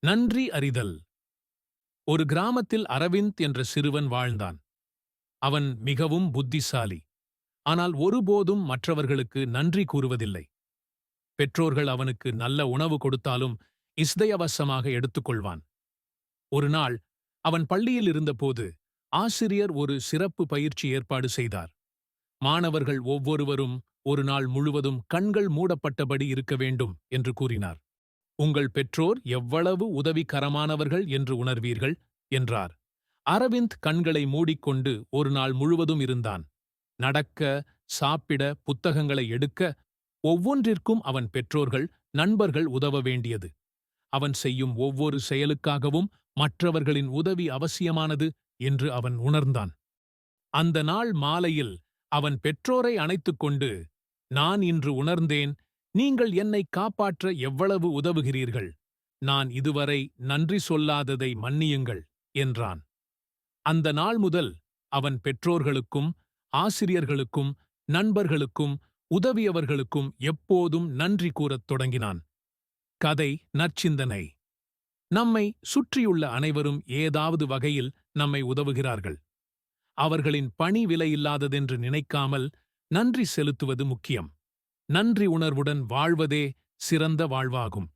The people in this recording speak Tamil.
நன்றி அறிதல். ஒரு கிராமத்தில் அரவிந்த் என்ற சிறுவன் வாழ்ந்தான். அவன் மிகவும் புத்திசாலி. ஆனால் ஒருபோதும் மற்றவர்களுக்கு நன்றி கூறுவதில்லை. பெற்றோர்கள் அவனுக்கு நல்ல உணவு கொடுத்தாலும் இஸ்தயவசமாக எடுத்துக்கொள்வான். ஒரு நாள் அவன் பள்ளியில் இருந்தபோது ஆசிரியர் ஒரு சிறப்பு பயிற்சி ஏற்பாடு செய்தார். மாணவர்கள் ஒவ்வொருவரும் ஒரு நாள் முழுவதும் கண்கள் மூடப்பட்டபடி இருக்க வேண்டும் என்று கூறினார். உங்கள் பெற்றோர் எவ்வளவு உதவிகரமானவர்கள் என்று உணர்வீர்கள் என்றார். அரவிந்த் கண்களை மூடிக்கொண்டு ஒரு நாள் முழுவதும் இருந்தான். நடக்க, சாப்பிட, புத்தகங்களை எடுக்க ஒவ்வொன்றிற்கும் அவன் பெற்றோர்கள், நண்பர்கள் உதவ வேண்டியது. அவன் செய்யும் ஒவ்வொரு செயலுக்காகவும் மற்றவர்களின் உதவி அவசியமானது என்று அவன் உணர்ந்தான். அந்த நாள் மாலையில் அவன் பெற்றோரை அணைத்துக்கொண்டு, நான் இன்று உணர்ந்தேன், நீங்கள் என்னை காப்பாற்ற எவ்வளவு உதவுகிறீர்கள். நான் இதுவரை நன்றி சொல்லாததை மன்னியுங்கள் என்றான். அந்த நாள் முதல் அவன் பெற்றோர்களுக்கும், ஆசிரியர்களுக்கும், நண்பர்களுக்கும், உதவியவர்களுக்கும் எப்போதும் நன்றி கூறத் தொடங்கினான். கதை நற்சிந்தனை. நம்மை சுற்றியுள்ள அனைவரும் ஏதாவது வகையில் நம்மை உதவுகிறார்கள். அவர்களின் பணி விலையில்லாததென்று நினைக்காமல் நன்றி செலுத்துவது முக்கியம். நன்றி உணர்வுடன் வாழ்வதே சிறந்த வாழ்வாகும்.